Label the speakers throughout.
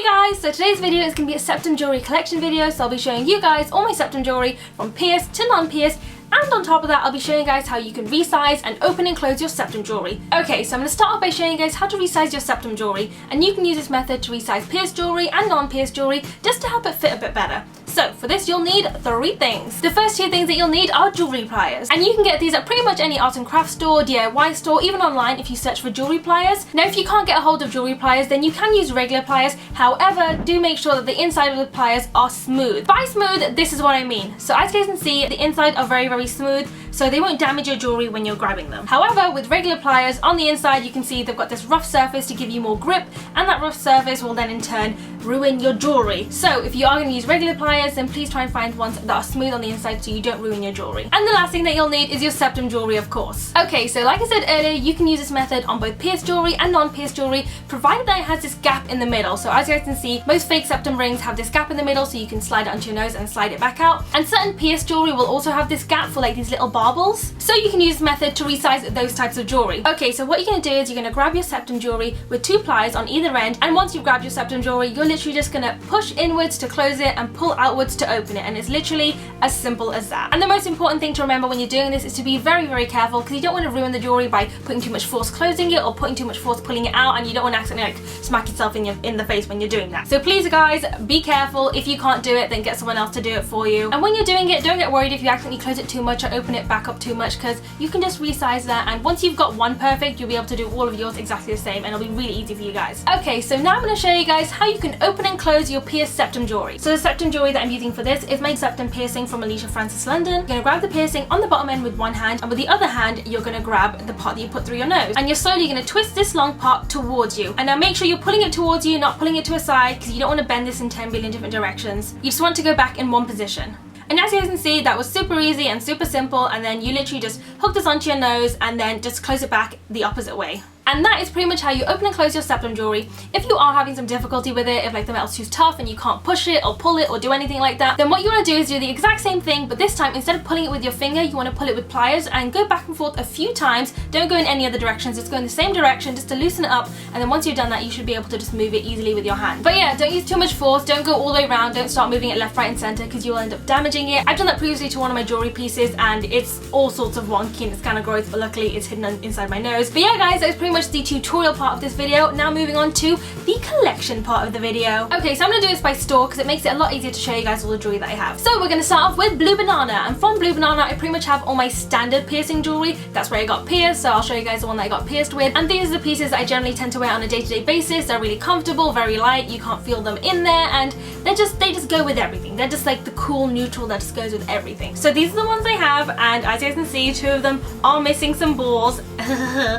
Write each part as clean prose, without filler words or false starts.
Speaker 1: guys, so today's video is going to be a Septum Jewellery collection video, so I'll be showing you guys all my Septum Jewellery from pierced to non-pierced, and on top of that I'll be showing you guys how you can resize and open and close your Septum Jewellery. Okay, so I'm going to start off by showing you guys how to resize your Septum Jewellery, and you can use this method to resize pierced jewellery and non-pierced jewellery just to help it fit a bit better. So for this you'll need 3 things. The first 2 things that you'll need are jewellery pliers, and you can get these at pretty much any art and craft store, DIY store, even online if you search for jewellery pliers. Now if you can't get a hold of jewellery pliers, then you can use regular pliers. However, do make sure that the inside of the pliers are smooth. By smooth, this is what I mean. So as you guys can see, the inside are very smooth, so they won't damage your jewellery when you're grabbing them. However, with regular pliers, on the inside you can see they've got this rough surface to give you more grip, and that rough surface will then in turn ruin your jewellery. So if you are going to use regular pliers, then please try and find ones that are smooth on the inside so you don't ruin your jewellery. And the last thing that you'll need is your Septum Jewellery, of course. Okay, so like I said earlier, you can use this method on both pierced jewellery and non-pierced jewellery, provided that it has this gap in the middle. So as you guys can see, most fake septum rings have this gap in the middle, so you can slide it onto your nose and slide it back out. And certain pierced jewellery will also have this gap for like these little barbels. So you can use this method to resize those types of jewellery. Okay, so what you're going to do is you're going to grab your Septum Jewellery with 2 pliers on either end, and once you've grabbed your Septum Jewellery, you're literally just going to push inwards to close it and pull outwards to open it, and it's literally as simple as that. And the most important thing to remember when you're doing this is to be very careful, because you don't want to ruin the jewellery by putting too much force closing it or putting too much force pulling it out, and you don't want to accidentally like smack yourself in the face when you're doing that. So please guys, be careful. If you can't do it, then get someone else to do it for you. And when you're doing it, don't get worried if you accidentally close it too much or open it back up too much, because you can just resize that, and once you've got one perfect, you'll be able to do all of yours exactly the same, and it'll be really easy for you guys. Okay, so now I'm going to show you guys how you can open and close your pierced Septum Jewellery. So the Septum Jewellery that I'm using for this is my septum piercing from Alicia Francis London. You're going to grab the piercing on the bottom end with one hand, and with the other hand you're going to grab the part that you put through your nose, and you're slowly going to twist this long part towards you. And now make sure you're pulling it towards you, not pulling it to a side, because you don't want to bend this in 10 billion different directions. You just want to go back in one position. And as you guys can see, that was super easy and super simple, and then you literally just hook this onto your nose and then just close it back the opposite way. And that is pretty much how you open and close your Septum Jewellery. If you are having some difficulty with it, if like the metal's too tough and you can't push it or pull it or do anything like that, then what you want to do is do the exact same thing, but this time instead of pulling it with your finger, you want to pull it with pliers and go back and forth a few times. Don't go in any other directions, just go in the same direction just to loosen it up, and then once you've done that, you should be able to just move it easily with your hand. But yeah, don't use too much force, don't go all the way around, don't start moving it left, right and center, because you'll end up damaging it. I've done that previously to one of my jewellery pieces, and it's all sorts of wonky and it's kind of gross, but luckily it's hidden inside my nose. But yeah guys, that's pretty much the tutorial part of this video. Now moving on to the collection part of the video. Okay, so I'm going to do this by store because it makes it a lot easier to show you guys all the jewellery that I have. So we're going to start off with Blue Banana, and from Blue Banana I pretty much have all my standard piercing jewellery. That's where I got pierced, so I'll show you guys the one that I got pierced with. And these are the pieces that I generally tend to wear on a day-to-day basis. They're really comfortable, very light, you can't feel them in there, and they just go with everything. They're just like the cool neutral that just goes with everything. So these are the ones I have, and as you guys can see, 2 of them are missing some balls.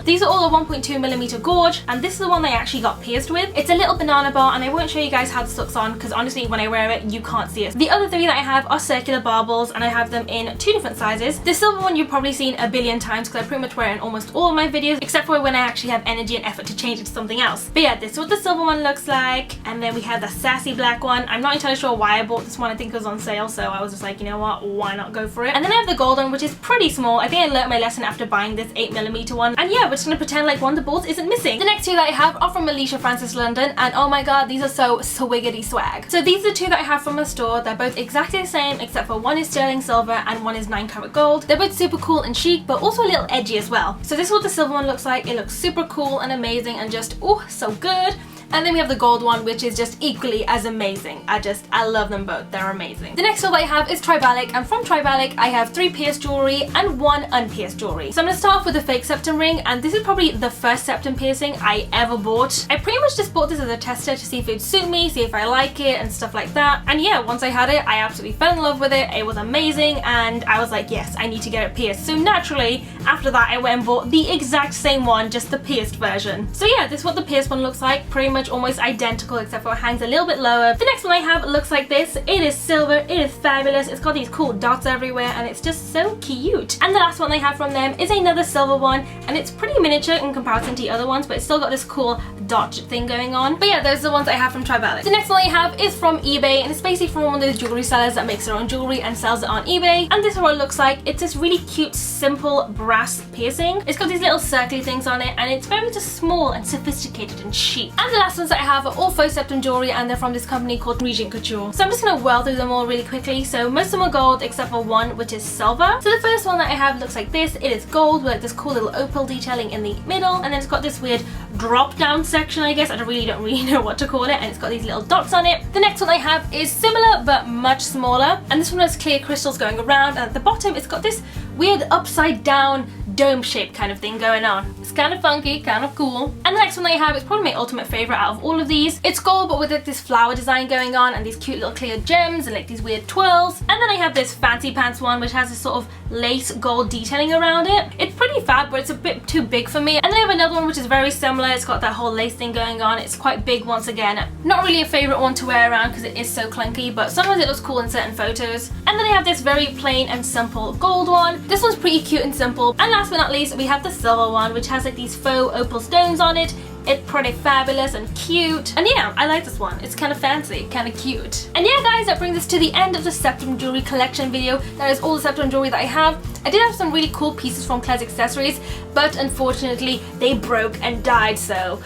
Speaker 1: These are all a 1.2mm gauge, and this is the one that I actually got pierced with. It's a little banana bar, and I won't show you guys how this looks on because honestly when I wear it you can't see it. The other 3 that I have are circular barbels, and I have them in 2 different sizes. The silver one you've probably seen a billion times because I pretty much wear it in almost all of my videos, except for when I actually have energy and effort to change it to something else. But yeah, this is what the silver one looks like, and then we have the sassy black one. I'm not entirely sure why I bought this one. I think it was on sale, so I was just like, you know what, why not go for it? And then I have the gold one, which is pretty small. I think I learnt my lesson after buying this 8mm one, and yeah, we're just gonna pretend like one of the balls isn't missing. The next 2 that I have are from Alicia Francis London, and oh my god, these are so swiggity swag. So these are the 2 that I have from a store. They're both exactly the same, except for one is sterling silver and one is 9 karat gold. They're both super cool and chic, but also a little edgy as well. So this is what the silver one looks like. It looks super cool and amazing and just, oh, so good. And then we have the gold one, which is just equally as amazing. I love them both. They're amazing. The next store that I have is Tribalic, and from Tribalic I have 3 pierced jewellery and 1 unpierced jewellery. So I'm going to start off with the fake septum ring, and this is probably the first septum piercing I ever bought. I pretty much just bought this as a tester to see if it would suit me, see if I like it and stuff like that. And yeah, once I had it, I absolutely fell in love with it. It was amazing, and I was like, yes, I need to get it pierced. So naturally, after that I went and bought the exact same one, just the pierced version. So yeah, this is what the pierced one looks like. Pretty much almost identical, except for it hangs a little bit lower. The next one I have looks like this. It is silver, it is fabulous, it's got these cool dots everywhere, and it's just so cute. And the last one I have from them is another silver one, and it's pretty miniature in comparison to the other ones, but it's still got this cool dot thing going on. But yeah, those are the ones I have from Tribalic. The next one I have is from eBay, and it's basically from one of those jewellery sellers that makes their own jewellery and sells it on eBay. And this is what it looks like. It's this really cute, simple brown brass piercing. It's got these little circly things on it, and it's very just small and sophisticated and chic. And the last ones that I have are all faux septum jewelry, and they're from this company called Regent Couture. So I'm just gonna whirl through them all really quickly. So most of them are gold except for one, which is silver. So the first one that I have looks like this. It is gold with like this cool little opal detailing in the middle, and then it's got this weird drop down section, I guess. I don't really know what to call it, and it's got these little dots on it. The next one I have is similar but much smaller, and this one has clear crystals going around, and at the bottom it's got this weird upside down dome shape kind of thing going on. It's kind of funky, kind of cool. And the next one I have is probably my ultimate favorite out of all of these. It's gold but with like this flower design going on and these cute little clear gems and like these weird twirls. And then I have this fancy pants one which has this sort of lace gold detailing around it. It's pretty fab, but it's a bit too big for me. And then I have another one which is very similar. It's got that whole lace thing going on. It's quite big once again. Not really a favorite one to wear around because it is so clunky, but sometimes it looks cool in certain photos. And then I have this very plain and simple gold one. This one's pretty cute and simple. And last but not least, we have the silver one, which has like these faux opal stones on it. It's pretty fabulous and cute. And yeah, I like this one. It's kind of fancy, kind of cute. And yeah guys, that brings us to the end of the Septum Jewellery collection video. That is all the Septum jewelry that I have. I did have some really cool pieces from Claire's accessories, but unfortunately they broke and died, so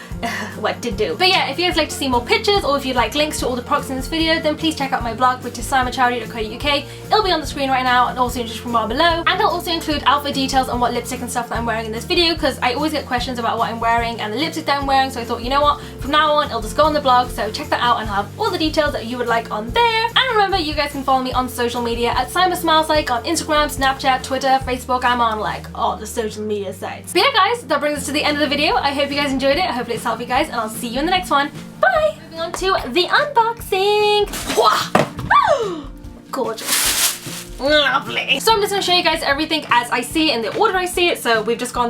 Speaker 1: what to do. But yeah, if you guys like to see more pictures or if you'd like links to all the products in this video, then please check out my blog, which is simonchowdhury.co.uk. It'll be on the screen right now and also in the description bar below. And I'll also include outfit details on what lipstick and stuff that I'm wearing in this video, because I always get questions about what I'm wearing and the lipstick that I'm wearing, so I thought, you know what, from now on it'll just go on the blog, so check that out and I'll have all the details that you would like on there. And remember, you guys can follow me on social media at SimonSmilesLike on Instagram, Snapchat, Twitter, Facebook. I'm on like all the social media sites. But yeah guys, that brings us to the end of the video. I hope you guys enjoyed it. Hopefully it's helped you guys, and I'll see you in the next one. Bye! Moving on to the unboxing. Gorgeous. Lovely. So I'm just going to show you guys everything as I see it in the order I see it. So we've just gone through